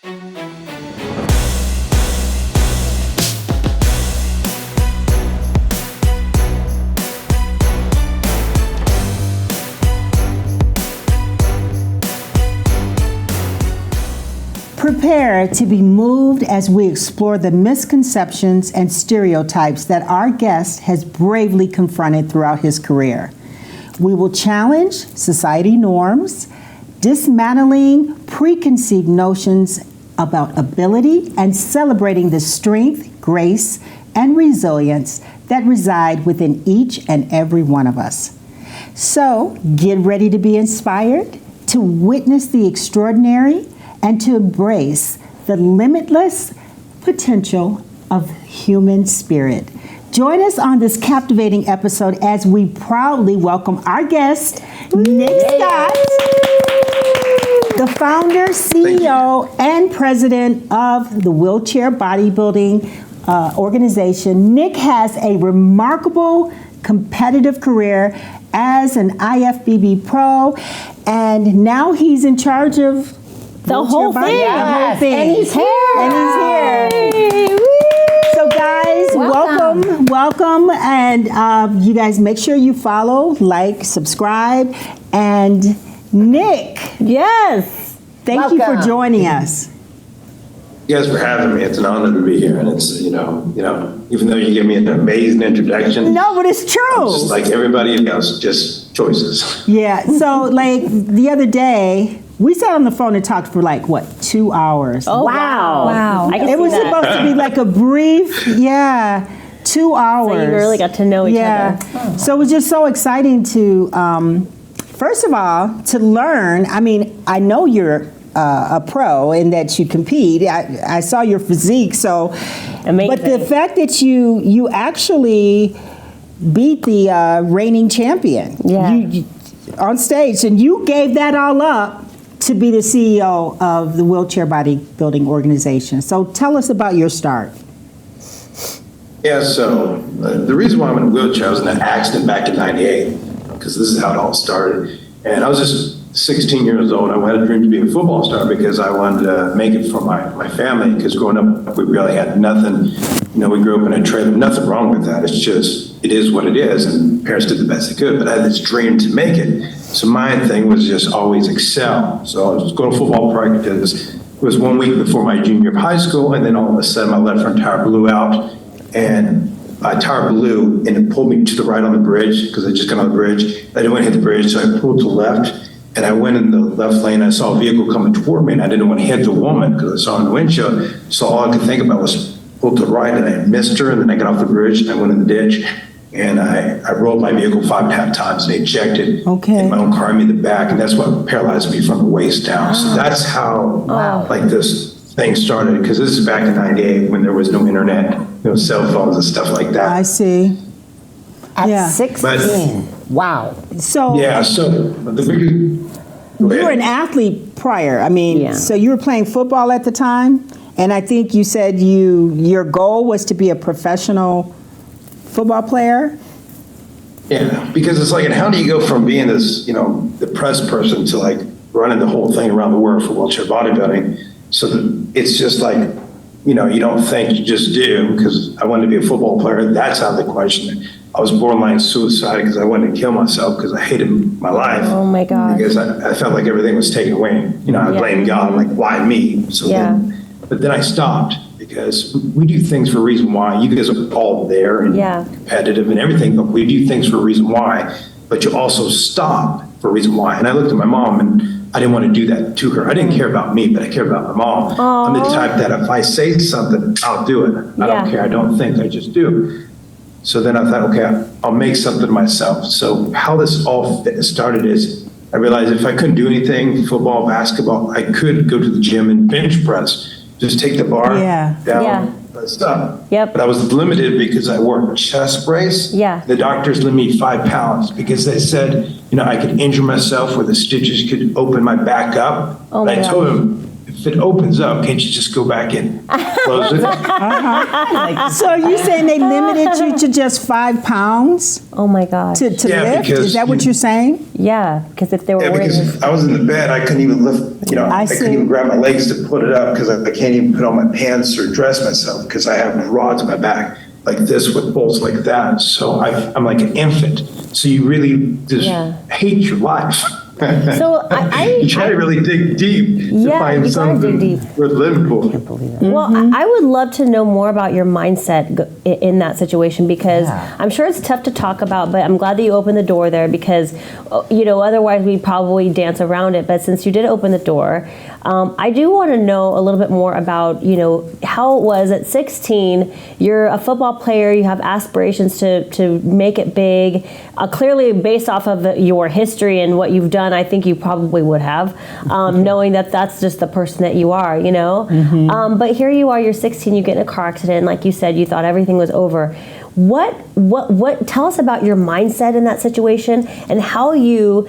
Prepare to be moved as we explore the misconceptions and stereotypes that our guest has bravely confronted throughout his career. We will challenge society norms, dismantling preconceived notions about ability and celebrating the strength, grace, and resilience that reside within each and every one of us. So get ready to be inspired, to witness the extraordinary, and to embrace the limitless potential of human spirit. Join us on this captivating episode as we proudly welcome our guest, Nick Scott, the founder, CEO, and president of the Wheelchair Bodybuilding organization. Nick has a remarkable competitive career as an IFBB pro, and now he's in charge of the whole thing. Yes. And he's here. So guys, welcome. And you guys make sure you follow, like, subscribe. And Nick. Yes. Thank you for joining us. You guys for having me. It's an honor to be here. And it's, you know, even though you gave me an amazing introduction. No, but it's true. It's just like everybody else, just choices. Yeah. So like the other day, we sat on the phone and talked for 2 hours. Oh, wow. It was supposed to be like a brief, 2 hours. So you really got to know each other. Oh. So it was just so exciting to, first of all, to learn. I mean, I know you're a pro and that you compete. I saw your physique, so. Amazing. But the fact that you actually beat the reigning champion on stage, and you gave that all up to be the CEO of the Wheelchair Bodybuilding organization. So tell us about your start. Yeah, so the reason why I'm in a wheelchair, I was in an accident back in '98, because this is how it all started. And I was just 16 years old. I had a dream to be a football star because I wanted to make it for my family, because growing up, we really had nothing. You know, we grew up in a trailer, nothing wrong with that. It's just, it is what it is, and parents did the best they could, but I had this dream to make it. So my thing was just always excel. So I was going to football practice. It was 1 week before my junior year of high school, and then all of a sudden my left front tire blew out, and my tire blew, and it pulled me to the right on the bridge, because I just got on the bridge. I didn't want to hit the bridge, so I pulled to the left, and I went in the left lane. I saw a vehicle coming toward me, and I didn't want to hit the woman because I saw in the windshield. So all I could think about was pull to the right, and I missed her, and then I got off the bridge, and I went in the ditch. And I rolled my vehicle 5.5 times and ejected. Okay. And my own car hit me in the back, and that's what paralyzed me from the waist down. So that's how this thing started, because this is back in '98 when there was no internet, no cell phones and stuff like that. I see. At 16. Wow. So So the biggest. you were an athlete prior. I mean, so you were playing football at the time, and I think you said your goal was to be a professional football player? Yeah, because it's like, and how do you go from being this, the press person to like running the whole thing around the world for wheelchair bodybuilding? So that it's just like, you don't think, you just do, because I wanted to be a football player. That's how the question. I was borderline suicide because I wanted to kill myself because I hated my life. Oh my God. Because I felt like everything was taken away. I blamed God. I'm like, why me? So but then I stopped, because we do things for a reason why. You guys are all there and competitive and everything, but we do things for a reason why. But you also stop for a reason why. And I looked at my mom, and I didn't want to do that to her. I didn't care about me, but I care about my mom. I'm the type that if I say something, I'll do it. I don't care. I don't think. I just do. So then I thought, okay, I'll make something myself. So how this all started is I realized if I couldn't do anything, football, basketball, I could go to the gym and bench press. Just take the bar down, press up. But I was limited because I wore a chest brace. The doctors limited me 5 pounds because they said, I could injure myself where the stitches could open my back up. But I told them, if if it opens up, can't you just go back and close it? So are you saying they limited you to just 5 pounds Oh my gosh. to Yeah, lift? Is that what you're saying? Yeah, because if they were Yeah, wearing because I was in the bed, I couldn't even lift, I I see. couldn't even grab my legs to put it up because I can't even put on my pants or dress myself because I have rods in my back like this with bolts like that. So I'm like an infant. So you really just hate your life. So you try to really dig deep to Yeah, find you gotta something dig deep. worth living for. Well, I would love to know more about your mindset in that situation because I'm sure it's tough to talk about, but I'm glad that you opened the door there because, otherwise we'd probably dance around it. But since you did open the door, I do want to know a little bit more about, how it was at 16, you're a football player, you have aspirations to make it big. Clearly based off of your history and what you've done, I think you probably would have, knowing that that's just the person that you are, But here you are, you're 16, you get in a car accident, like you said, you thought everything was over. What, tell us about your mindset in that situation and how you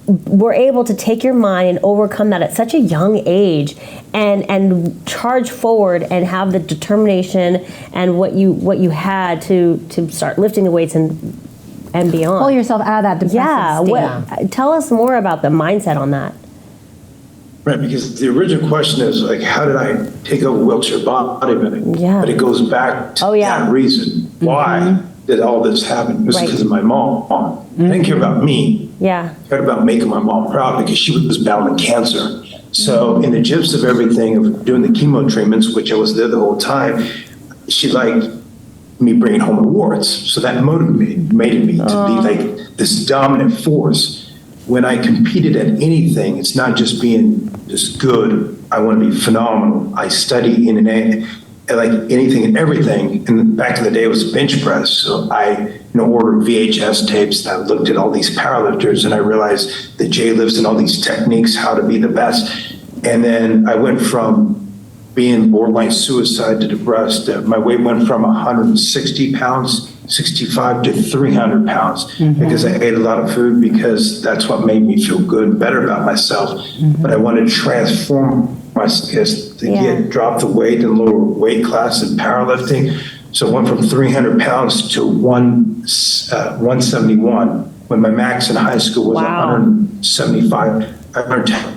were able to take your mind and overcome that at such a young age and charge forward and have the determination and what you had to start lifting the weights and beyond. Pull yourself out of that depressive state. Tell us more about the mindset on that. Right, because the original question is like, how did I take over wheelchair bodybuilding? Yeah. But it goes back to that reason. Why did all this happen? It was because of my mom. I didn't care about me. Yeah. I cared about making my mom proud because she was battling cancer. So in the gist of everything of doing the chemo treatments, which I was there the whole time, she liked me bringing home awards. So that motivated me to be like this dominant force. When I competed at anything, it's not just being just good. I want to be phenomenal. I study in like anything and everything. And back in the day, it was bench press. So I ordered VHS tapes. And I looked at all these powerlifters, and I realized the J lifts and all these techniques, how to be the best. And then I went from being borderline suicide to depressed. My weight went from 160 pounds, 65 to 300 pounds because I ate a lot of food because that's what made me feel good, better about myself. But I wanted to transform myself to drop the weight and lower weight class in powerlifting. So I went from 300 pounds to 171 when my max in high school was 175. I learned to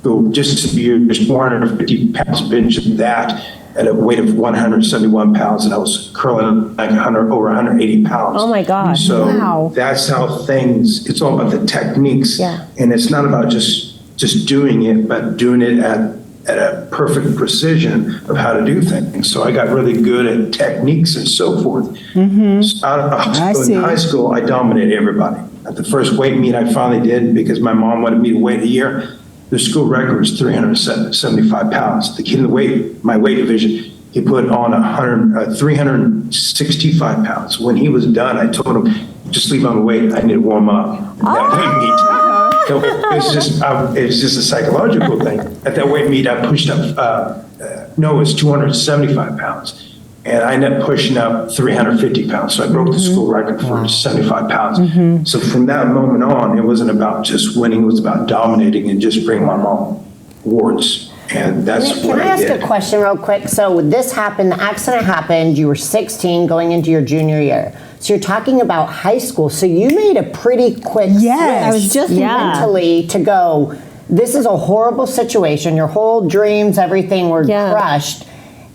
go just to be just 450 pounds bench of that at a weight of 171 pounds, and I was curling like over 180 pounds. Oh my gosh. So that's how things, it's all about the techniques. Yeah. And it's not about just doing it, but doing it at a perfect precision of how to do things. So I got really good at techniques and so forth. So in high school, I dominated everybody. At the first weight meet I finally did, because my mom wanted me to wait a year, the school record was 375 pounds. The kid in my weight division, he put on 365 pounds. When he was done, I told him, just leave on the weight. I need to warm up. That weight meet. So it's just a psychological thing. At that weight meet, I pushed up, it was 275 pounds. And I ended up pushing up 350 pounds. So I broke the school record for 75 pounds. So from that moment on, it wasn't about just winning. It was about dominating and just bringing my mom awards. And that's what I did. Can I ask a question real quick? So this happened, the accident happened, you were 16 going into your junior year. So you're talking about high school. So you made a pretty quick switch I was just mentally to go, this is a horrible situation. Your whole dreams, everything were crushed.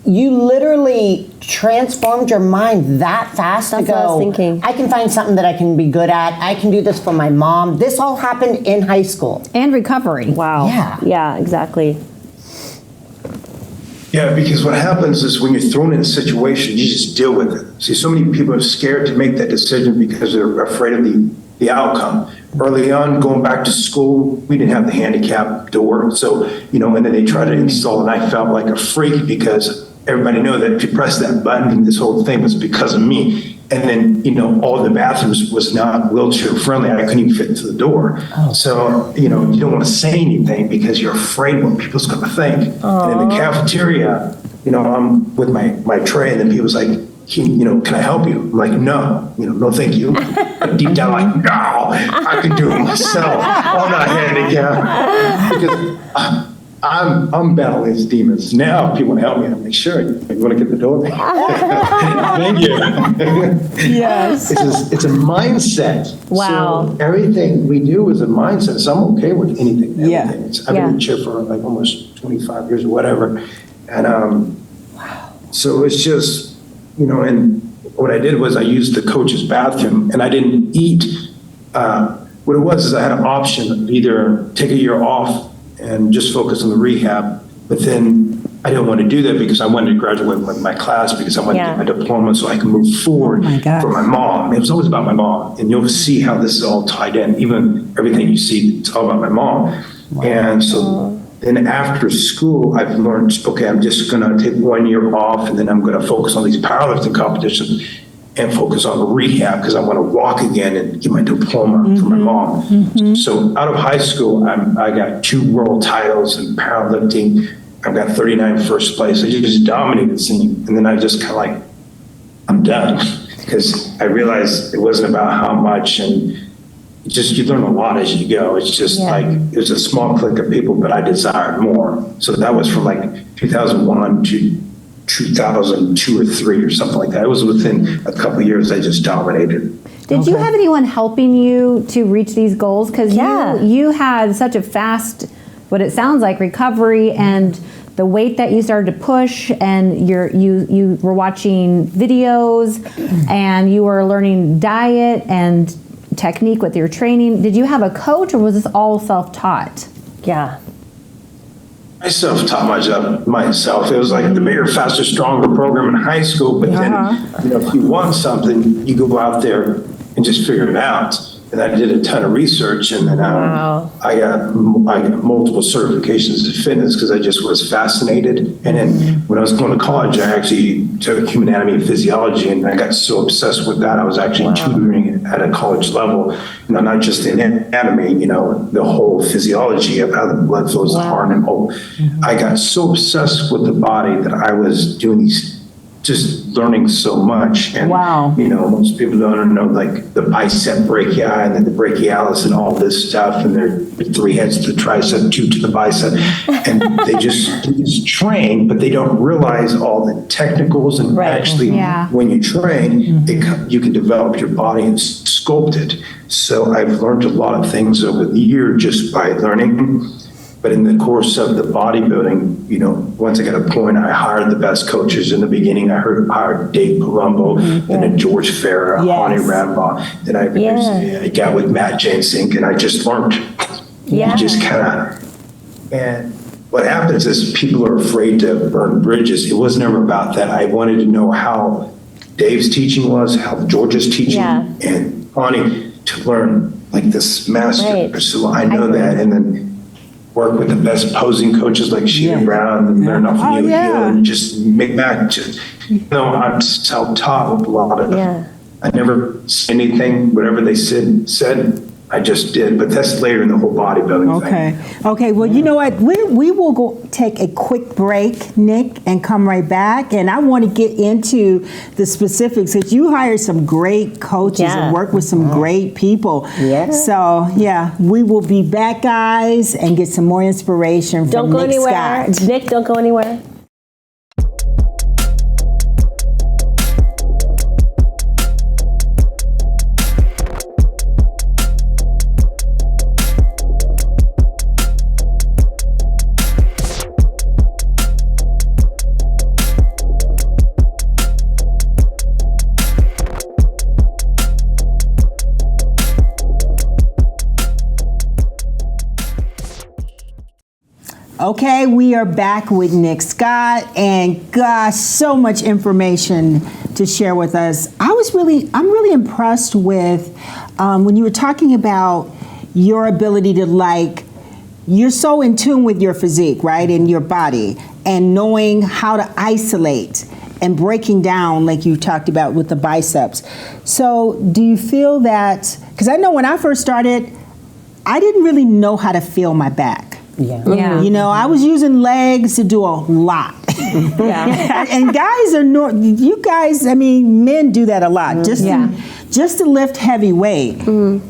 You literally transformed your mind that fast to go, what I was thinking. I can find something that I can be good at. I can do this for my mom. This all happened in high school. And recovery. Wow. Yeah. Yeah, exactly. Yeah, because what happens is when you're thrown in a situation, you just deal with it. See, so many people are scared to make that decision because they're afraid of the outcome. Early on, going back to school, we didn't have the handicap door. So, and then they tried to install, and I felt like a freak because everybody knew that if you press that button, this whole thing was because of me. And then, all the bathrooms was not wheelchair friendly. I couldn't even fit into the door. So, you don't want to say anything because you're afraid what people's going to think. And in the cafeteria, I'm with my tray, and then people's like, can I help you? I'm like, no, no, thank you. But deep down, like, no, I can do it myself. I'm not handicapped. Because I'm battling these demons. Now, if you want to help me, I'm like, sure, you want to get the door? Thank you. Yes. It's a mindset. Wow. So everything we do is a mindset. So I'm okay with anything. Yeah. I've been in chair for like almost 25 years or whatever. And so it's just, and what I did was I used the coach's bathroom and I didn't eat. What it was is I had an option of either take a year off and just focus on the rehab, but then I didn't want to do that because I wanted to graduate with my class because I wanted to get my diploma so I can move forward for my mom. It was always about my mom, and you'll see how this is all tied in. Even everything you see, it's all about my mom. Wow. And so then after school, I've learned, okay, I'm just going to take 1 year off, and then I'm going to focus on these powerlifting competitions and focus on rehab because I want to walk again and get my diploma from my mom. So out of high school, I got 2 world titles in powerlifting. I've got 39 first place. I just dominated the scene. And then I just kind of like, I'm done because I realized it wasn't about how much, and you learn a lot as you go. It's just like, it was a small clique of people, but I desired more. So that was from like 2001 to 2002 or 3 or something like that. It was within a couple of years I just dominated. Did you have anyone helping you to reach these goals? Because you had such a fast, what it sounds like, recovery, and the weight that you started to push, and you were watching videos, and you were learning diet and technique with your training. Did you have a coach, or was this all self-taught? Yeah. I self-taught myself. It was like the bigger, faster, stronger program in high school. But then, if you want something, you go out there and just figure it out. And I did a ton of research, and then I got multiple certifications in fitness because I just was fascinated. And then when I was going to college, I actually took human anatomy and physiology, and I got so obsessed with that, I was actually tutoring at a college level. Not just the anatomy, the whole physiology of how the blood flows to the heart and whole. I got so obsessed with the body that I was doing these, just learning so much. And, most people don't know, like the bicep brachii and then the brachialis and all this stuff. And there are 3 heads to the tricep, 2 to the bicep. And they just train, but they don't realize all the technicals. And actually, when you train, you can develop your body and sculpt it. So I've learned a lot of things over the year just by learning. But in the course of the bodybuilding, once I got a point, I hired the best coaches. In the beginning, I hired Dave Palumbo, then a George Farah, Hani Rambaugh. Then I got with Matt Jansink, and I just learned. You just kind of, and what happens is people are afraid to burn bridges. It was never about that. I wanted to know how Dave's teaching was, how George's teaching, and Hani to learn like this master. So I know that, and then work with the best posing coaches like Sheena Brown and learn off of you and just make back. I'm self-taught with a lot of I never said anything, whatever they said, I just did. But that's later in the whole bodybuilding thing. Okay. Well, you know what? We will go take a quick break, Nick, and come right back. And I want to get into the specifics. That you hired some great coaches and work with some great people. So, we will be back, guys, and get some more inspiration from Nick Scott. Nick, don't go anywhere. Okay, we are back with Nick Scott, and gosh, so much information to share with us. I'm really impressed with when you were talking about your ability to you're so in tune with your physique, right, and your body, and knowing how to isolate and breaking down, like you talked about with the biceps. So do you feel that, because I know when I first started, I didn't really know how to feel my back. I was using legs to do a lot. And guys men do that a lot. Just to lift heavy weight.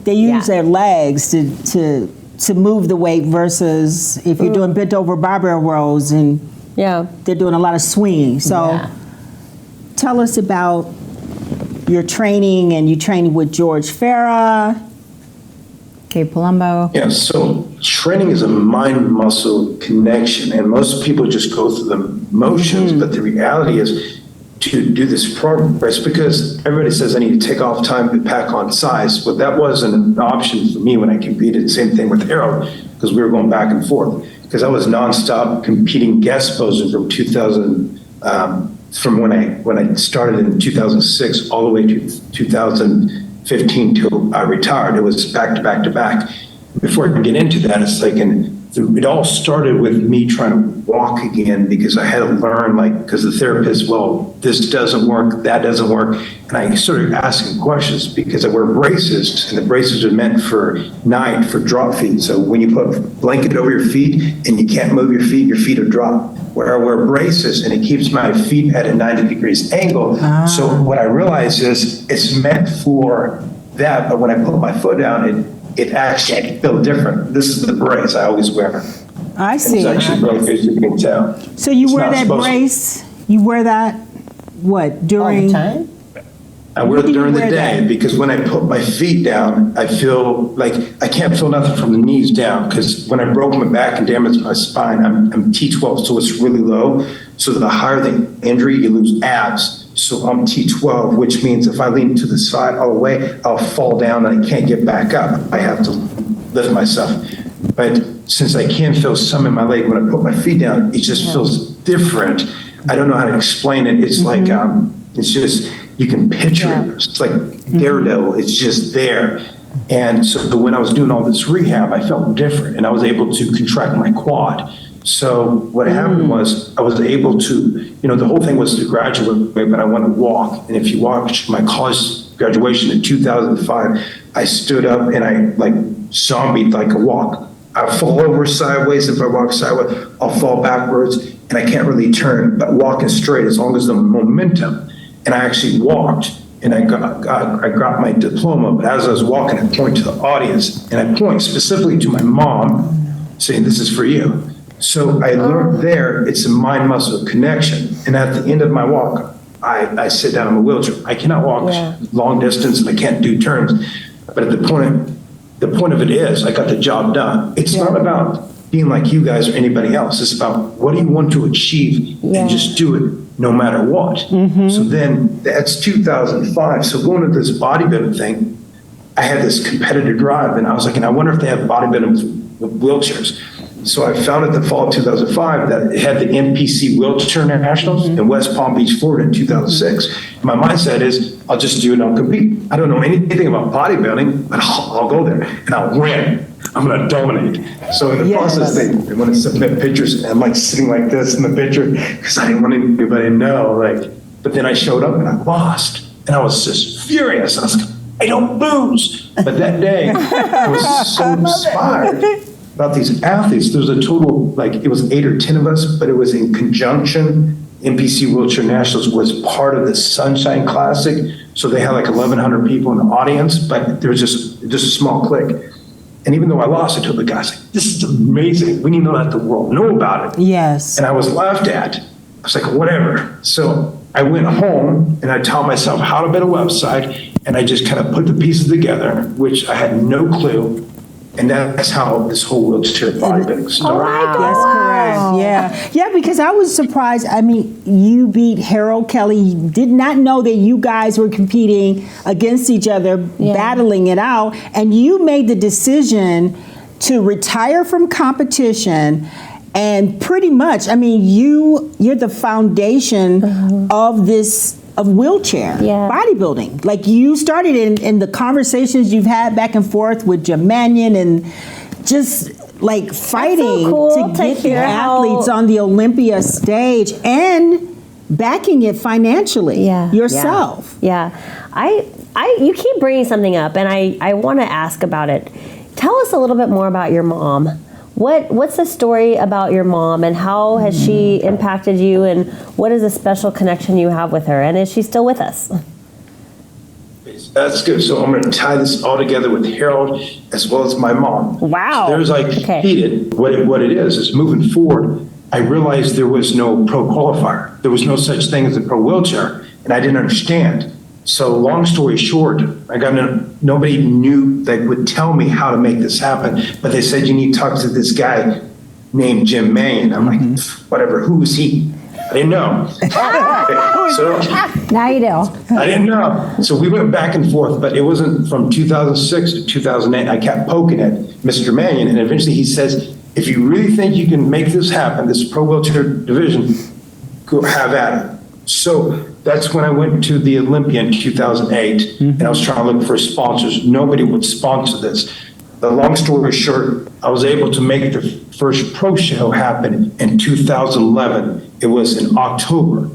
They use their legs to to move the weight versus if you're doing bent over barbell rows and they're doing a lot of swinging. So tell us about your training, and you trained with George Farah. Okay, Palumbo. Yeah, so training is a mind-muscle connection, and most people just go through the motions, but the reality is to do this progress, because everybody says I need to take off time to pack on size. Well, that wasn't an option for me when I competed. Same thing with Harold, because we were going back and forth, because I was nonstop competing guest posing from 2000, from when I started in 2006 all the way to 2015 till I retired. It was back to back to back. Before I can get into that, it's like, it all started with me trying to walk again, because I had to learn, because the therapist, well, this doesn't work, that doesn't work. And I started asking questions, because I wear braces, and the braces are meant for night, for drop feet. So when you put a blanket over your feet and you can't move your feet will drop. Where I wear braces, and it keeps my feet at a 90 degrees angle. So what I realized is it's meant for that, but when I put my foot down, it actually, I can feel different. This is the brace I always wear. I see. It's actually really good, you can tell. So you It's wear not that supposed to- brace, you wear that, what, All during? the time? I wear When do it you during the wear day, that? because when I put my feet down, I feel like I can't feel nothing from the knees down, because when I broke my back and damaged my spine, I'm T12, so it's really low. So the higher the injury, you lose abs. So I'm T12, which means if I lean to the side all the way, I'll fall down and I can't get back up. I have to lift myself. But since I can feel some in my leg when I put my feet down, it just feels different. I don't know how to explain it. It's like, it's just, you can picture it. It's like Daredevil. It's just there. And so when I was doing all this rehab, I felt different, and I was able to contract my quad. So what happened was I was able to, the whole thing was to graduate, but I want to walk. And if you watch my college graduation in 2005, I stood up and I zombied like a walk. I fall over sideways. If I walk sideways, I'll fall backwards, and I can't really turn, but walking straight as long as the momentum. And I actually walked, and I got my diploma. But as I was walking, I point to the audience, and I point specifically to my mom, saying, "This is for you." So I learned there, it's a mind-muscle connection. And at the end of my walk, I sit down in a wheelchair. I cannot walk long distance, and I can't do turns. But at the point of it is, I got the job done. It's not about being like you guys or anybody else. It's about what do you want to achieve, and just do it no matter what. So then that's 2005. So going to this bodybuilding thing, I had this competitive drive, and I was like, and I wonder if they have bodybuilding with wheelchairs. So I found at the fall of 2005 that it had the NPC Wheelchair Nationals in West Palm Beach, Florida in 2006. My mindset is, I'll just do it and I'll compete. I don't know anything about bodybuilding, but I'll go there and I'll win. I'm going to dominate. So in the process, they want to submit pictures, and I'm sitting like this in the picture, because I didn't want anybody to know. But then I showed up and I lost, and I was just furious. I was like, I don't lose. But that day, I was so inspired about these athletes. There was a total, it was 8 or 10 of us, but it was in conjunction. NPC Wheelchair Nationals was part of the Sunshine Classic. So they had 1,100 people in the audience, but there was just a small clique. And even though I lost, I told the guys, this is amazing. We need to let the world know about it. Yes. And I was laughed at. I was like, whatever. So I went home and I taught myself how to build a website, and I just kind of put the pieces together, which I had no clue. And that's how this whole wheelchair bodybuilding started. That's correct. Yeah, because I was surprised. I mean, you beat Harold Kelly. Did not know that you guys were competing against each other, battling it out, and you made the decision to retire from competition. And pretty much, I mean, you're the foundation of wheelchair bodybuilding. You started in the conversations you've had back and forth with Jim Mannion, and just fighting to get the athletes on the Olympia stage and backing it financially yourself. You keep bringing something up, and I want to ask about it. Tell us a little bit more about your mom. What's the story about your mom, and how has she impacted you, and what is a special connection you have with her, and is she still with us? That's good. So I'm going to tie this all together with Harold as well as my mom. Wow. So there's competed. What it is moving forward, I realized there was no pro qualifier. There was no such thing as a pro wheelchair, and I didn't understand. So long story short, nobody knew that would tell me how to make this happen, but they said you need to talk to this guy named Jim Mannion. I'm like, whatever, who is he? I didn't know. So Now you do. I didn't know. So we went back and forth, but it wasn't from 2006 to 2008. I kept poking at Mr. Mannion, and eventually he says, if you really think you can make this happen, this pro wheelchair division, go have at it. So that's when I went to the Olympia in 2008, and I was trying to look for sponsors. Nobody would sponsor this. The long story short, I was able to make the first pro show happen in 2011. It was in October.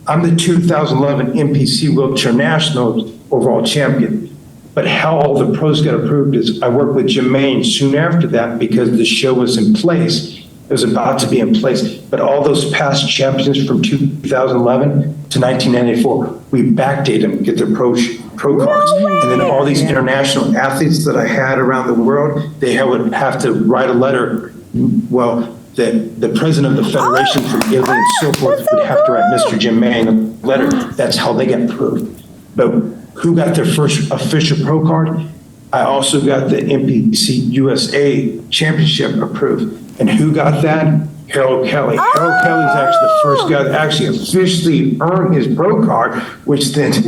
I'm the 2011 NPC Wheelchair National overall champion. But how all the pros got approved is I worked with Jim Mannion soon after that because the show was in place. It was about to be in place. But all those past champions from 2011 to 1994, we backdate them, get their pro cards. And then all these international athletes that I had around the world, they would have to write a letter. Well, the president of the federation from Italy and so forth would have to write Mr. Jim Mannion a letter. That's how they get approved. But who got their first official pro card? I also got the NPC USA Championship approved. And who got that? Harold Kelly. Harold Kelly is actually the first guy that actually officially earned his pro card, which then he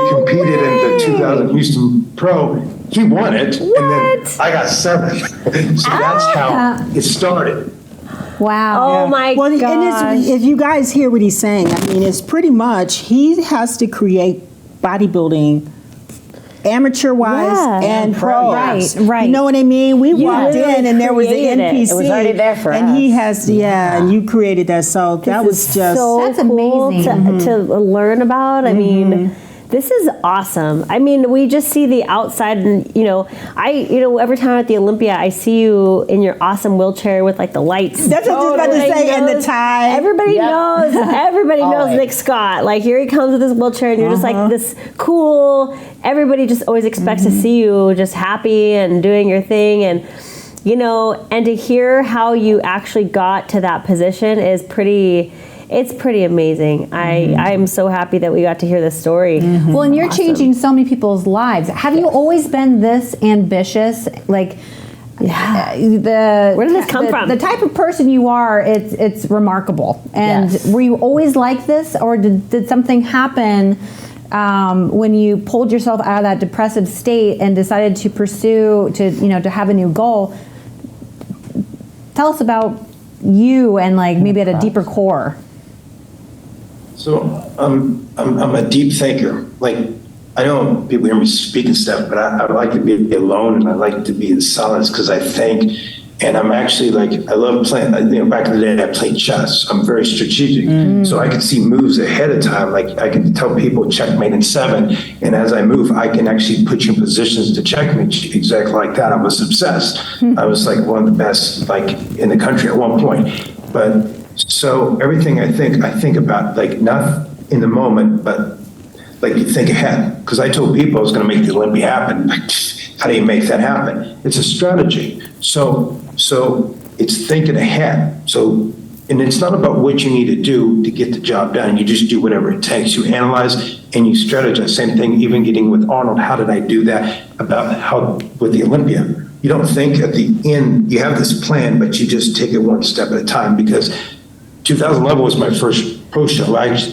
competed in the 2000 Houston Pro. He won it, and then I got 7th. So that's how it started. Wow. Oh my Well, gosh. and if you guys hear what he's saying, I mean, it's pretty much he has to create bodybuilding amateur-wise and pro. Right. You know what I mean? We walked literally in and there was the created it. NPC. It was already there for and us. he has, and you created that. So that was just so That's cool amazing. to learn about. I mean, this is awesome. I mean, we just see the outside, and every time at the Olympia, I see you in your awesome wheelchair with like the lights. That's what I was about to Everybody say, and the knows- tie. Everybody knows. Everybody knows Always. Nick Scott. Like here he comes with his wheelchair, and you're just like this cool. Everybody just always expects to see you just happy and doing your thing, and and to hear how you actually got to that position is pretty. It's pretty amazing. I'm so happy that we got to hear this story. Well, and you're Awesome. changing so many people's lives. Have you always been this ambitious? Like, Yeah. where did this come from? The type of person you are, it's remarkable. And Yes. were you always like this, or did something happen when you pulled yourself out of that depressive state and decided to pursue to have a new goal? Tell us about you and maybe at a deeper core. So I'm a deep thinker. Like, I know people hear me speak and stuff, but I like to be alone and I like to be in silence because I think. And I'm actually I love playing. Back in the day, I played chess. I'm very strategic, so I can see moves ahead of time. Like I can tell people checkmate in 7, and as I move, I can actually put you in positions to checkmate exactly like that. I was obsessed. I was one of the best in the country at one point. But so everything I think about not in the moment, but you think ahead. Because I told people I was going to make the Olympia happen. How do you make that happen? It's a strategy. So it's thinking ahead. So, and it's not about what you need to do to get the job done. You just do whatever it takes. You analyze and you strategize. Same thing, even getting with Arnold. How did I do that? With the Olympia. You don't think at the end, you have this plan, but you just take it one step at a time, because 2011 was my first pro show.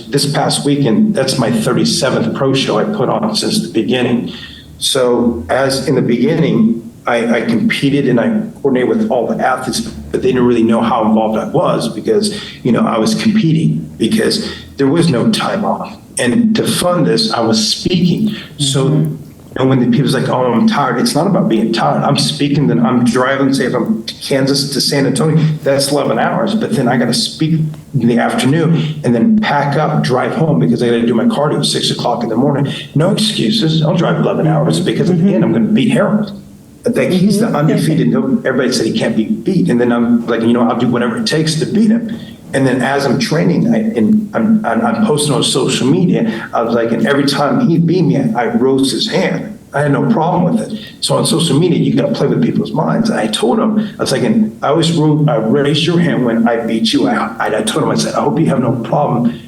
This past weekend, that's my 37th pro show I put on since the beginning. So as in the beginning, I competed and I coordinated with all the athletes, but they didn't really know how involved I was because, I was competing because there was no time off. And to fund this, I was speaking. So when the people's like, oh, I'm tired, it's not about being tired. I'm speaking, then I'm driving, say if I'm Kansas to San Antonio, that's 11 hours. But then I got to speak in the afternoon and then pack up, drive home because I got to do my cardio at 6 o'clock in the morning. No excuses. I'll drive 11 hours because at the end I'm going to beat Harold. He's the undefeated. Everybody said he can't be beat. And then I'm I'll do whatever it takes to beat him. And then as I'm training, I'm posting on social media, I was like, and every time he beat me, I rose his hand. I had no problem with it. So on social media, you got to play with people's minds. And I told him, I was like, and I always raised your hand when I beat you. I told him, I said, I hope you have no problem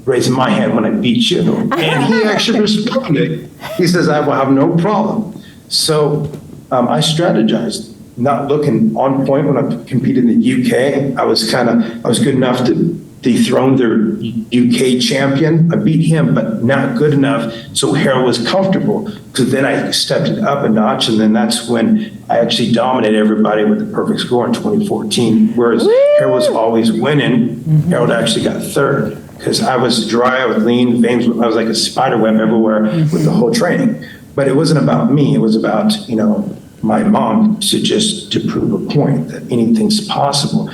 raising my hand when I beat you. And he actually responded. He says, I will have no problem. So I strategized, not looking on point when I competed in the UK. I was good enough to dethrone their UK champion. I beat him, but not good enough so Harold was comfortable. Because then I stepped it up a notch, and then that's when I actually dominated everybody with the perfect score in 2014. Whereas Harold was always winning, Harold actually got third. Because I was dry, I was lean, veins, I was like a spider web everywhere with the whole training. But it wasn't about me, it was about, my mom to prove a point that anything's possible.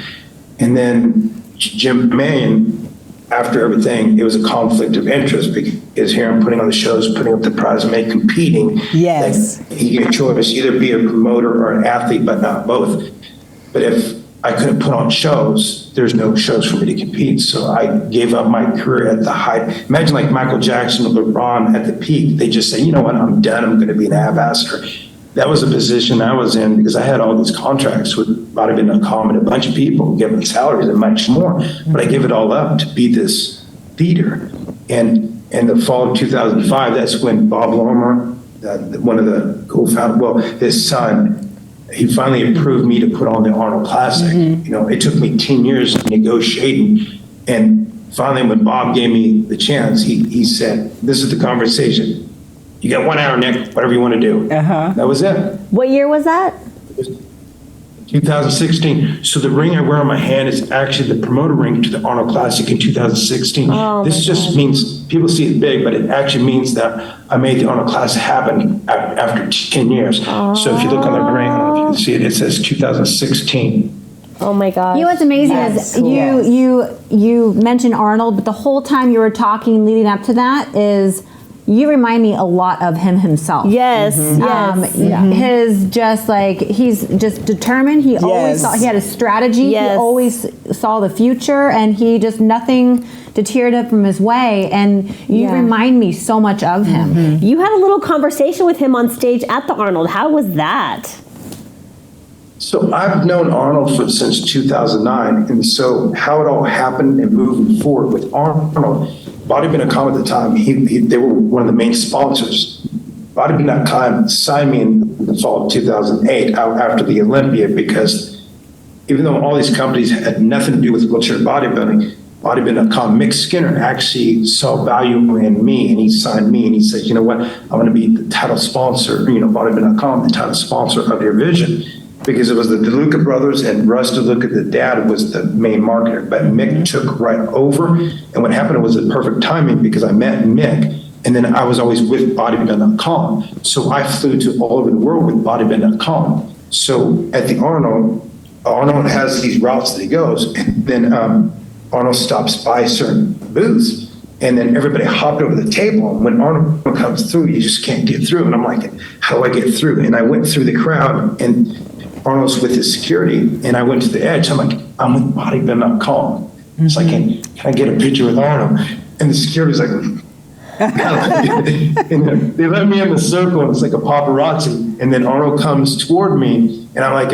And then Jim Mannion, after everything, it was a conflict of interest because here I'm putting on the shows, putting up the prize money, competing. Yes. You get a choice, either be a promoter or an athlete, but not both. But if I couldn't put on shows, there's no shows for me to compete. So I gave up my career at the height. Imagine like Michael Jackson or LeBron at the peak. They just say, you know what, I'm done. I'm going to be an ambassador. That was a position I was in because I had all these contracts with Bodybuilding.com and a bunch of people giving salaries and much more. But I gave it all up to be this leader. And in the fall of 2005, that's when Bob Lormer, one of the co-founders, his son, he finally approved me to put on the Arnold Classic. It took me 10 years of negotiating. And finally, when Bob gave me the chance, he said, this is the conversation. You got 1 hour, Nick, whatever you want to do. That was it. What year was that? 2016. So the ring I wear on my hand is actually the promoter ring to the Arnold Classic in 2016. This just means, people see it big, but it actually means that I made the Arnold Classic happen after 10 years. So if you look on the ring, I don't know if you can see it, it says 2016. Oh my God. You know what's amazing is you mentioned Arnold, but the whole time you were talking leading up to that is you remind me a lot of him himself. Yes, His just like, he's just determined. He always saw, he had a strategy. He always saw the future, and he just, nothing deterred him from his way. And you remind me so much of him. You had a little conversation with him on stage at the Arnold. How was that? So I've known Arnold since 2009, and so how it all happened and moving forward with Arnold, Bodybuilding.com at the time, they were one of the main sponsors. Bodybuilding.com signed me in the fall of 2008 after the Olympia because even though all these companies had nothing to do with wheelchair bodybuilding, Bodybuilding.com, Mick Skinner actually saw value in me, and he signed me, and he said, you know what, I'm going to be the title sponsor, Bodybuilding.com, the title sponsor of your vision. Because it was the DeLuca brothers, and Russ DeLuca, the dad, was the main marketer. But Mick took right over. And what happened was the perfect timing because I met Mick, and then I was always with Bodybuilding.com. So I flew to all over the world with Bodybuilding.com. So at the Arnold has these routes that he goes, and then Arnold stops by certain booths. And then everybody hopped over the table. And when Arnold comes through, you just can't get through. And I'm like, how do I get through? And I went through the crowd, and Arnold's with his security, and I went to the edge. I'm like, I'm with Bodybuilding.com. It's like, can I get a picture with Arnold? And the security's like, and they let me in the circle, and it's like a paparazzi. And then Arnold comes toward me, and I'm like,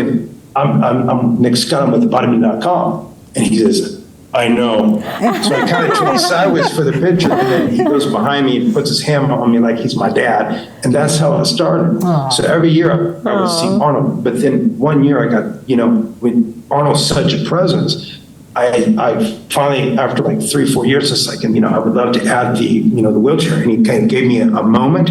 I'm Nick Scott, I'm with Bodybuilding.com. And he says, I know. So I kind of turn sideways for the picture, and then he goes behind me and puts his hand on me like he's my dad. And that's how it started. Aww. So every year I would see Arnold. But then one year I got, when Arnold's such a presence, I finally, after like 3-4 years, it's like, I would love to add the wheelchair. And he kind of gave me a moment.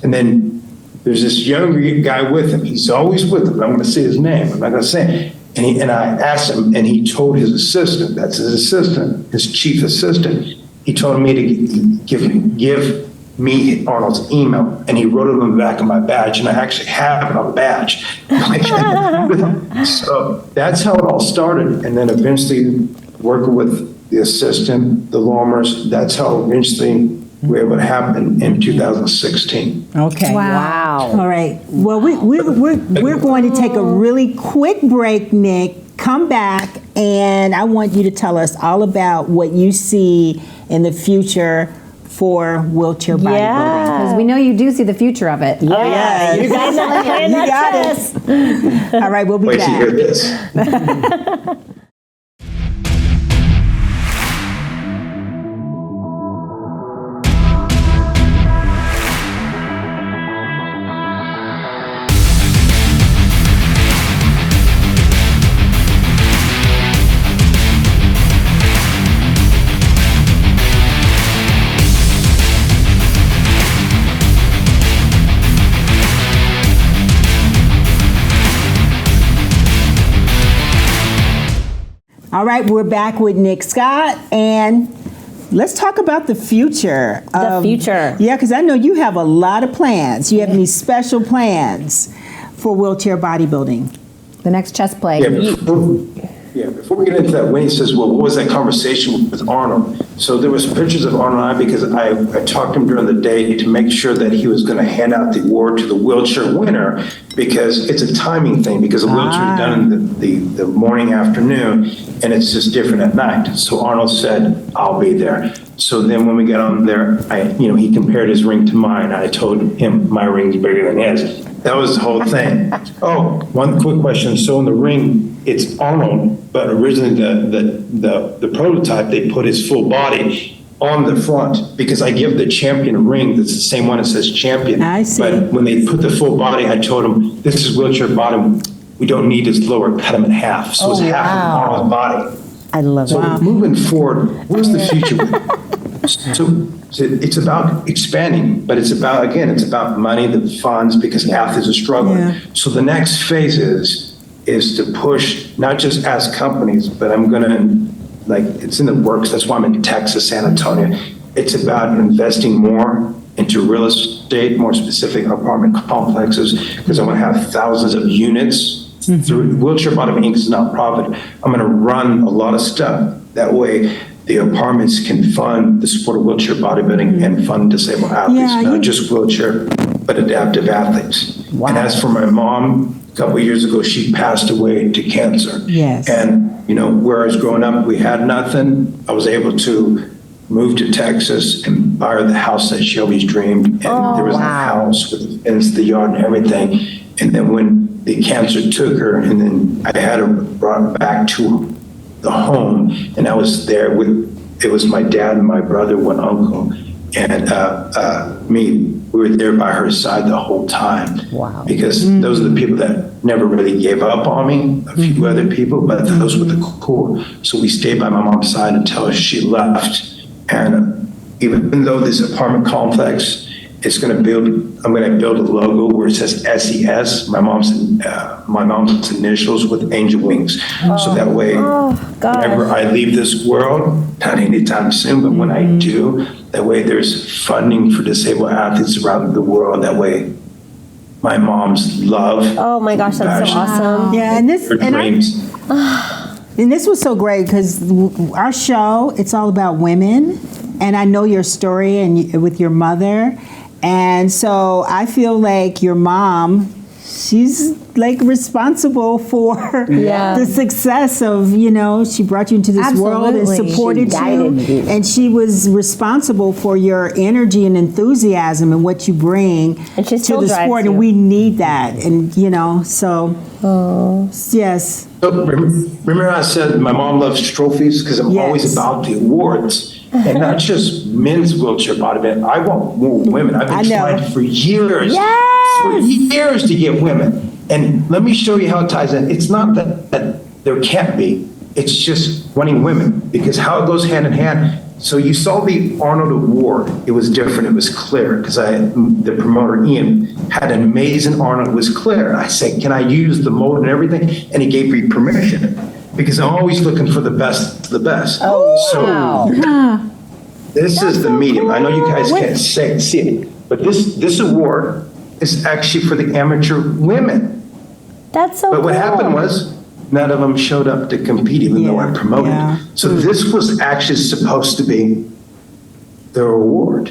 And then there's this young guy with him. He's always with him. I'm going to say his name. I'm not going to say it. And I asked him, and he told his assistant, that's his assistant, his chief assistant, he told me to give me Arnold's email, and he wrote it on the back of my badge, and I actually have it on the badge. So that's how it all started. And then eventually working with the assistant, the Lormers, that's how eventually we were able to happen in 2016. Okay. Wow. All right. Well, we're going to take a really quick break, Nick. Come back, and I want you to tell us all about what you see in the future for wheelchair bodybuilding. Because we know you do see the future of it. Yeah, You guys know what's playing You that got chess. it. All right, we'll be Wait till you back. hear this. All right, we're back with Nick Scott, and let's talk about the future. The future. Yeah, because I know you have a lot of plans. You have any special plans for wheelchair bodybuilding? The next chess play. Before we get into that, when he says, well, what was that conversation with Arnold? So there was pictures of Arnold and I, because I talked to him during the day to make sure that he was going to hand out the award to the wheelchair winner, because it's a timing thing, because the wheelchair is done in the morning, afternoon, and it's just different at night. So Arnold said, I'll be there. So then when we got on there, he compared his ring to mine. I told him my ring's bigger than his. That was the whole thing. Oh, one quick question. So in the ring, it's Arnold, but originally the prototype, they put his full body on the front, because I give the champion a ring that's the same one that says champion. I see. But when they put the full body, I told him, this is wheelchair body. We don't need his lower, cut him in half. So it's half of Arnold's body. I love So it. moving forward, where's the future? So it's about expanding, but it's about money, the funds, because athletes are struggling. Yeah. So the next phase is to push, not just as companies, but I'm gonna, it's in the works. That's why I'm in Texas, San Antonio. It's about investing more into real estate, more specific apartment complexes, because I want to have thousands of units. Through Wheelchair Bottom Inc. is not profit. I'm going to run a lot of stuff. That way, the apartments can fund the sport of wheelchair bodybuilding and fund disabled athletes, not just wheelchair, but adaptive athletes. And as for my mom, a couple of years ago, she passed away to cancer. Yes. And, where I was growing up, we had nothing. I was able to move to Texas and buy her the house that she always dreamed. And there was a house with the fence, the yard, and everything. And then when the cancer took her, and then I had her brought back to the home, and I was there it was my dad and my brother, one uncle, and me. We were there by her side the whole time. Wow. Because those are the people that never really gave up on me, a few other people, but those were the core. So we stayed by my mom's side until she left. And even though this apartment complex, I'm going to build a logo where it says SES, my mom's initials with angel wings. So that way, whenever I leave this world, not anytime soon, but when I do, that way there's funding for disabled athletes around the world. That way, my mom's love. Oh my gosh, that's so awesome. Yeah, and this Her dreams. And this was so great because our show, it's all about women, and I know your story and with your mother. And so I feel like your mom, she's like responsible for the success of, she brought you into this world and Absolutely. supported She guided you. And she was responsible for your energy and enthusiasm and what you bring And she to still the drives sport. you. And we need that. And, so, yes. So remember I said my mom loves trophies, because I'm always about the awards. And not just men's wheelchair bodybuilding. I want more women. I've been trying for years. For years to get women. And let me show you how it ties in. It's not that there can't be. It's just wanting women, because how it goes hand in hand. So you saw the Arnold Award. It was different. It was clear, because the promoter, Ian, had an amazing Arnold. It was clear. I said, can I use the mold and everything? And he gave me permission, because I'm always looking for the best of the best. This is the medium. I know you guys can't see it, but this award is actually for the amateur women. That's so cool. But what happened was, none of them showed up to compete, even though I promoted. So this was actually supposed to be their award.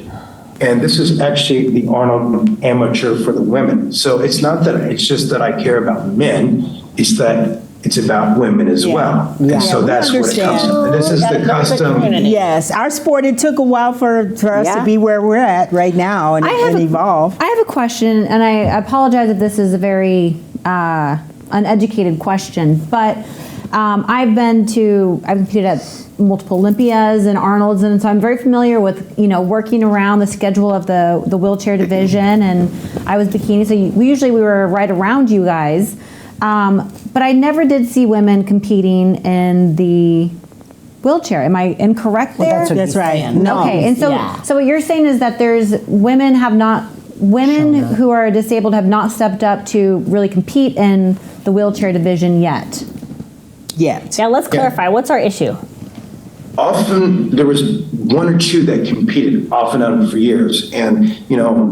And this is actually the Arnold Amateur for the women. So it's not that, it's just that I care about men. It's that it's about women as well. Yeah. And so Yeah, we that's what it comes understand. to. This is Gotta the build the custom. community. Yes, our sport, it took a while for us Yeah. to be where we're at right now and evolve. I have a question, and I apologize if this is a very uneducated question, but I've competed at multiple Olympias and Arnold's, and so I'm very familiar with working around the schedule of the wheelchair division. And I was bikini, so we were right around you guys, but I never did see women competing in the wheelchair. Am I incorrect there? That's what That's he's right. saying. No. Okay, and so Yeah. so what you're saying is that women who are disabled have not stepped up to really compete in the wheelchair division yet. Yet. Now let's clarify. What's our issue? Often there was one or two that competed off and on for years. And,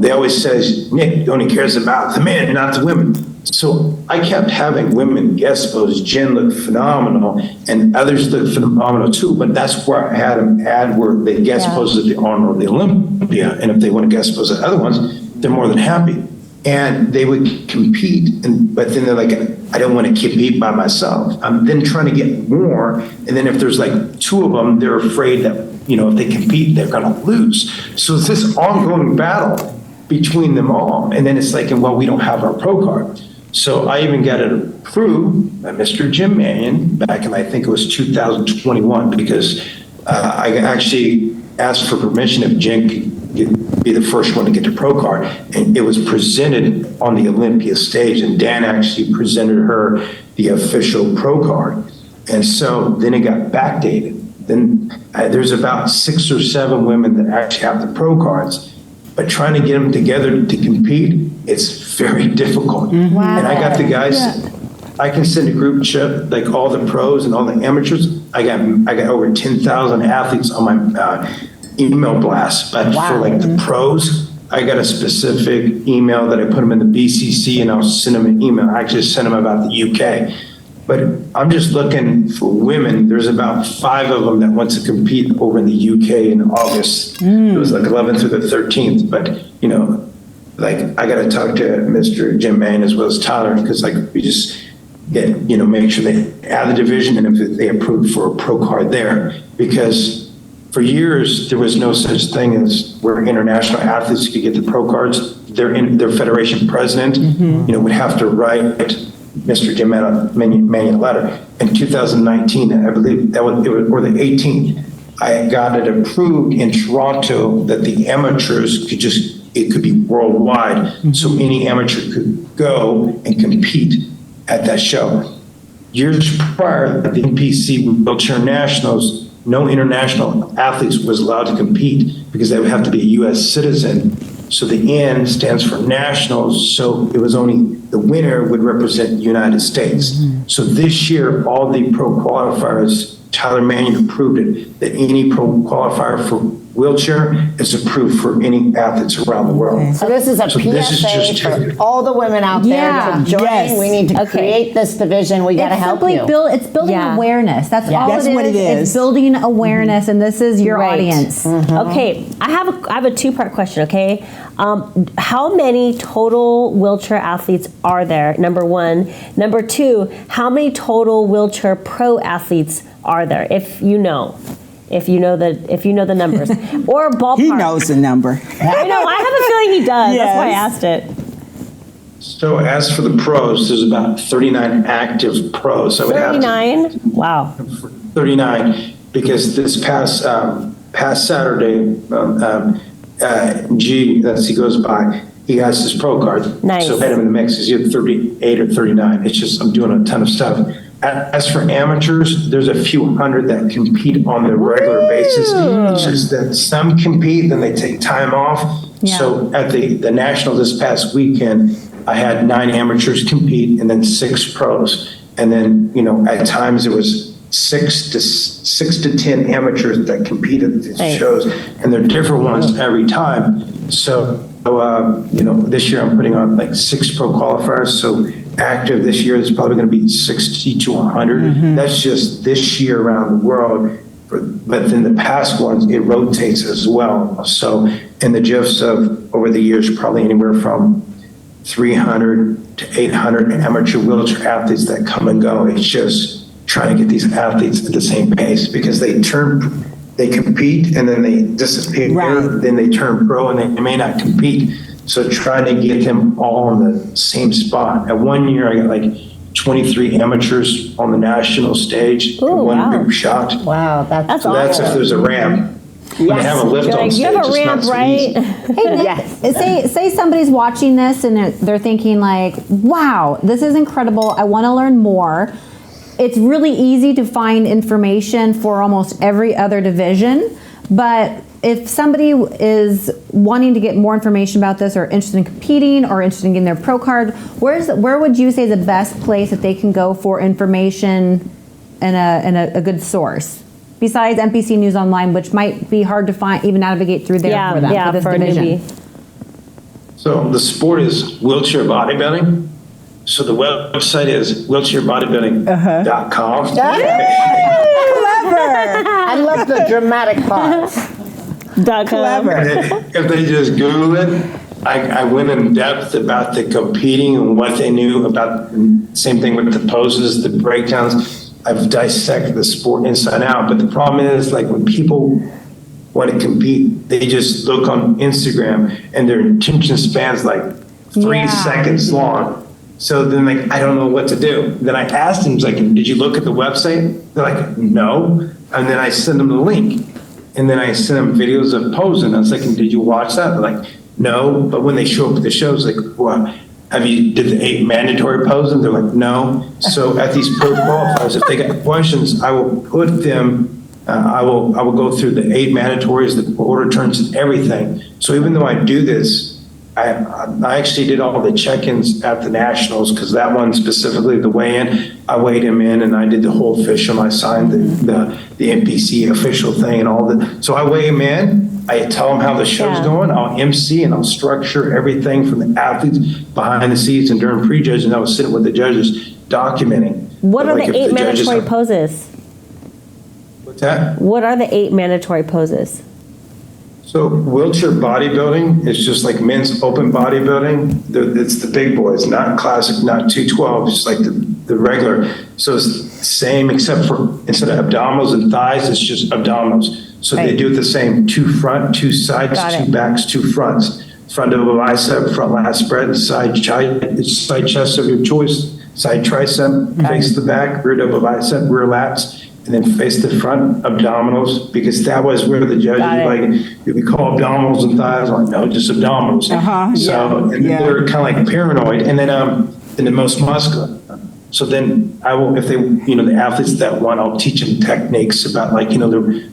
they always says, Nick only cares about the men, not the women. So I kept having women guest pose. Jen looked phenomenal and others looked phenomenal too. But that's where I had them add where they guest pose at the Arnold or the Olympia. And if they want to guest pose at other ones, they're more than happy. And they would compete, but then they're like, I don't want to compete by myself. I'm then trying to get more. And then if there's like two of them, they're afraid that, if they compete, they're going to lose. So it's this ongoing battle between them all. And then it's like, well, we don't have our pro card. So I even got it approved by Mr. Jim Mannion back in, I think it was 2021, because I actually asked for permission if Jen could be the first one to get the pro card. And it was presented on the Olympia stage, and Dan actually presented her the official pro card. And so then it got backdated. Then there's about 6 or 7 women that actually have the pro cards, but trying to get them together to compete, it's very difficult. Wow. And I got the guys, I can send a group chat, like all the pros and all the amateurs. I got over 10,000 athletes on my email blast, but for like the pros, I got a specific email that I put them in the BCC, and I'll send them an email. I actually sent them about the UK, but I'm just looking for women. There's about 5 of them that want to compete over in the UK in August. It was like 11th through the 13th, but like I got to talk to Mr. Jim Mann as well as Tyler, because like we just get, make sure they add the division and if they approve for a pro card there, because for years, there was no such thing as where international athletes could get the pro cards. Their federation president, would have to write Mr. Jim Mannion a letter. In 2019, I believe or the 18th, I got it approved in Toronto that the amateurs it could be worldwide. So any amateur could go and compete at that show. Years prior, the NPC Wheelchair Nationals, no international athletes was allowed to compete because they would have to be a U.S. citizen. So the N stands for nationals. So it was only the winner would represent the United States. So this year, all the pro qualifiers, Tyler Mannion approved it, that any pro qualifier for wheelchair is approved for any athletes around the world. So this is a PSA for all the women out there to join. Yes. We need to create this division. We got to help you. It's building awareness. That's all That's it what is. it is. It's building awareness, and this is your audience. Okay, I have a 2-part question. Okay, how many total wheelchair athletes are there? Number 1. Number 2, how many total wheelchair pro athletes are there? If you know the numbers or ballpark. He knows the number. I know. I have a feeling he does. That's why I Yes. asked it. So as for the pros, there's about 39 active pros. So 39. Wow. 39, because this past Saturday, he goes by, he has his pro card. Nice. So I had him in the mix. He's either 38 or 39. It's just, I'm doing a ton of stuff. As for amateurs, there's a few hundred that compete on the regular basis. It's just that some compete, then they take time off. Yeah. So at the national this past weekend, I had 9 amateurs compete and then 6 pros. And then, at times it was 6 to 10 amateurs that compete at these shows, and they're different ones every time. So, this year I'm putting on like 6 pro qualifiers. So active this year is probably going to be 60 to 100. That's just this year around the world. But then the past ones, it rotates as well. So in the gifs of over the years, probably anywhere from 300 to 800 amateur wheelchair athletes that come and go. It's just trying to get these athletes at the same pace because they compete and then they disappear. Right. Then they turn pro and they may not compete. So trying to get them all in the same spot. At 1 year, I got like 23 amateurs on the national stage in one group shot. Wow, that's So that's if there's a ramp. When they have a lift You're on like, stage, you have a it's not ramp, so right? easy. Hey, Nick, Yes. say somebody's watching this and they're thinking like, wow, this is incredible. I want to learn more. It's really easy to find information for almost every other division, but if somebody is wanting to get more information about this or interested in competing or interested in getting their pro card, where would you say is the best place that they can go for information and a good source? Besides NPC News Online, which might be hard to find, even navigate through there for them, for this for a division. newbie. So the sport is wheelchair bodybuilding. So the website is wheelchairbodybuilding.com. I love the dramatic pause. If they just Google it, I went in depth about the competing and what they knew about, same thing with the poses, the breakdowns. I've dissected the sport inside out. But the problem is, like, when people want to compete, they just look on Instagram and their attention span's like 3 seconds long. So then, like, I don't know what to do. Then I asked them, like, did you look at the website? They're like, no. And then I send them the link. And then I send them videos of posing. I was like, did you watch that? They're like, no. But when they show up at the shows, like, well, did the 8 mandatory poses? They're like, no. So at these pro qualifiers, if they got questions, I will put them, I will go through the 8 mandatories, the order turns and everything. So even though I do this, I actually did all the check-ins at the Nationals because that one specifically, the weigh-in, I weighed him in and I did the whole official. I signed the NPC official thing and all that. So I weigh him in. I tell them how the show's going. I'll MC and I'll structure everything from the athletes behind the scenes and during pre-judging. I was sitting with the judges documenting. What are Like, the if 8 judges mandatory are- poses? What's that? What are the 8 mandatory poses? So wheelchair bodybuilding is just like men's open bodybuilding. It's the big boys, not classic, not 212, just like the regular. So it's the same except for instead of abdominals and thighs, it's just abdominals. So they do it the same, 2 front, 2 sides, 2 backs, 2 fronts. Front double bicep, front lat spread, side chest of your choice, side tricep, face the back, rear double bicep, rear lats. And then face the front abdominals, because that was where the judges like, did we call abdominals and thighs? I'm like, no, just abdominals. They're kind of like paranoid. And then the most muscular. So then I will, if they, the athletes that want, I'll teach them techniques about like,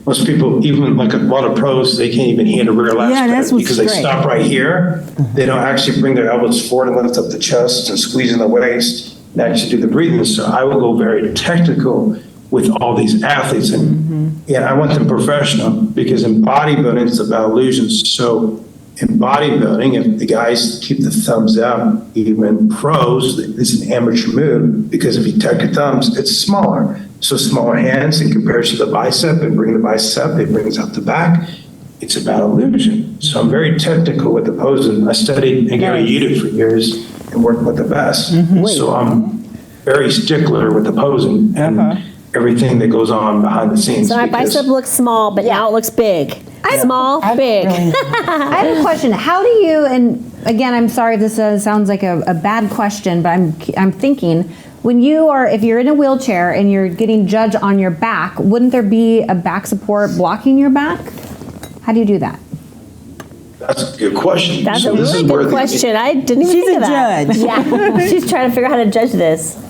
most people, even like a lot of pros, they can't even hand a rear lat spread because they stop right here. They don't actually bring their elbows forward and lift up the chest and squeeze in the waist and actually do the breathing. So I will go very technical with all these athletes. And I want them professional because in bodybuilding, it's about illusions. So in bodybuilding, if the guys keep the thumbs up, even pros, it's an amateur move because if you tuck your thumbs, it's smaller. So smaller hands in comparison to the bicep and bring the bicep, it brings out the back. It's about illusion. So I'm very technical with the posing. I studied and Gary Udit for years and worked with the best. So I'm very stickler with the posing. And everything that goes on behind the scenes. So my bicep looks small, but now it looks big. Small, big. I have a question. How do you, and again, I'm sorry if this sounds like a bad question, but I'm thinking, when if you're in a wheelchair and you're getting judged on your back, wouldn't there be a back support blocking your back? How do you do that? That's a good question. That's a really good question. I didn't even think of that. She's a judge. Yeah, she's trying to figure out how to judge this.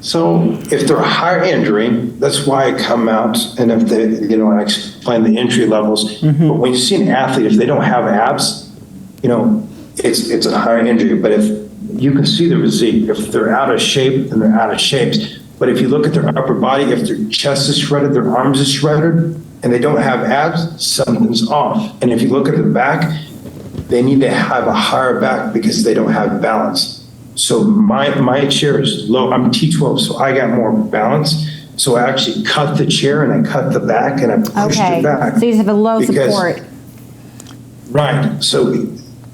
So if they're a higher injury, that's why I come out and if they, I explain the entry levels. But when you see an athlete, if they don't have abs, it's a higher injury. But if you can see the physique, if they're out of shape, then they're out of shapes. But if you look at their upper body, if their chest is shredded, their arms is shredded, and they don't have abs, something's off. And if you look at the back, they need to have a higher back because they don't have balance. So my chair is low. I'm T12, so I got more balance. So I actually cut the chair and I cut the back and I pushed it back. So you just have a low support. Right. So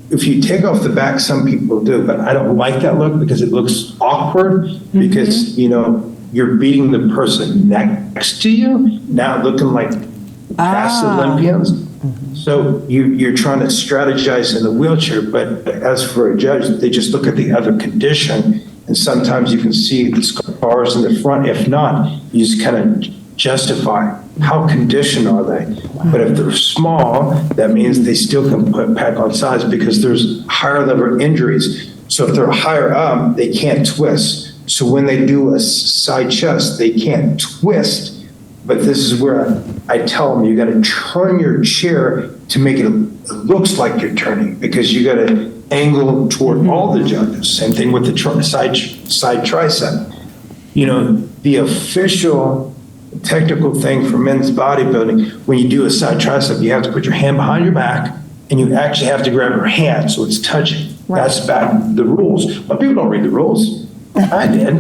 if you take off the back, some people do, but I don't like that look because it looks awkward because, you know, you're beating the person next to you, now looking like past Olympians. So you're trying to strategize in the wheelchair, but as for a judge, they just look at the other condition, and sometimes you can see the scars in the front. If not, you just kind of justify how conditioned are they. But if they're small, that means they still can put pack on size because there's higher level injuries. So if they're higher up, they can't twist. So when they do a side chest, they can't twist. But this is where I tell them, you got to turn your chair to make it looks like you're turning, because you got to angle toward all the judges. Same thing with the side tricep. You know, the official technical thing for men's bodybuilding, when you do a side tricep, you have to put your hand behind your back, and you actually have to grab your hand so it's touching. Right. That's back the rules. But people don't read the rules. I did.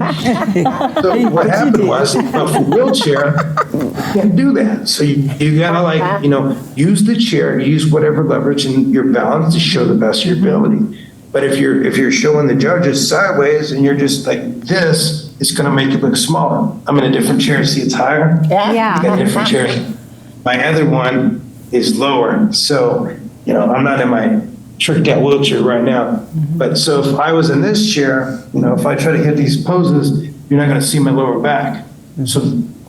So what happened was, for wheelchair, you can't do that. So you gotta, like, you know, use the chair, use whatever leverage in your balance to show the best of your ability. But if you're showing the judges sideways and you're just like this, it's gonna make it look smaller. I'm in a different chair. See, it's higher. Yeah. You got different chairs. My other one is lower. So, you know, I'm not in my tricked out wheelchair right now. But so if I was in this chair, you know, if I try to hit these poses, you're not going to see my lower back. So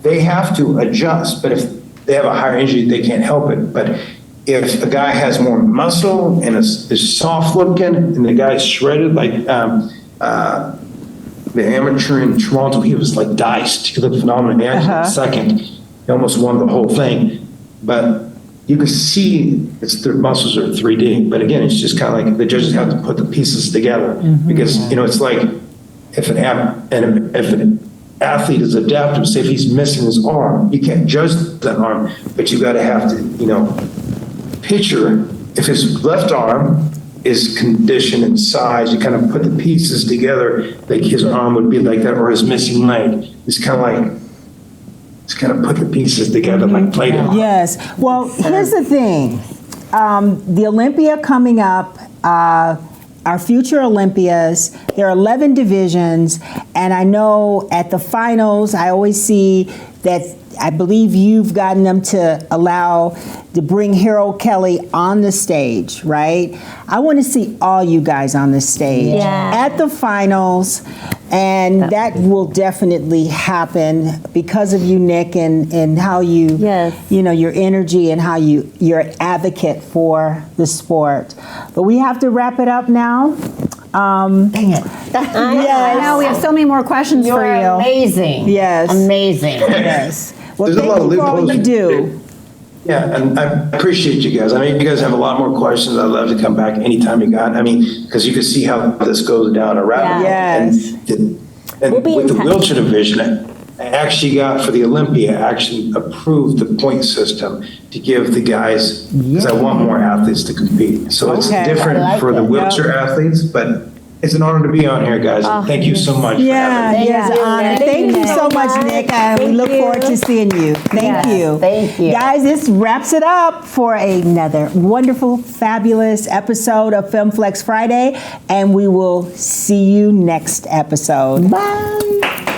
they have to adjust. But if they have a higher injury, they can't help it. But if a guy has more muscle and is soft looking, and the guy's shredded, like the amateur in Toronto, he was like diced. He looked phenomenal. He actually second. He almost won the whole thing. But you can see their muscles are 3D, but again, it's just kind of like the judges have to put the pieces together because, you know, it's like if an athlete is adaptive, say if he's missing his arm, you can't judge that arm, but you got to have to, you know, picture if his left arm is conditioned in size, you kind of put the pieces together, like his arm would be like that, or his missing leg. It's kind of like, put the pieces together like Play-Doh. Yes. Well, here's the thing. The Olympia coming up, our future Olympias, there are 11 divisions, and I know at the finals, I always see that I believe you've gotten them to bring Harold Kelly on the stage, right? I want to see all you guys on the stage at the finals, and that will definitely happen because of you, Nick, and how you, you know, your energy and how you're an advocate for the sport. But we have to wrap it up now. Dang it. I know, we have so many more questions for you. You're amazing. Yes. Amazing. Yes. Well, There's a lot of thank you for all loopholes. you do. Yeah, and I appreciate you guys. I mean, you guys have a lot more questions. I'd love to come back anytime you got. I mean, because you can see how this goes down a rabbit hole. Yes. And with the wheelchair division, I actually got for the Olympia, actually approved the point system to give the guys, because I want more athletes to compete. So it's different for the wheelchair athletes, but it's an honor to be on here, guys. Thank you so much for having me. Yes, honor. Thank you so much, Nick. We look forward to seeing you. Thank you. Thank you. Guys, this wraps it up for another wonderful, fabulous episode of FemmeFlex Friday, and we will see you next episode. Bye.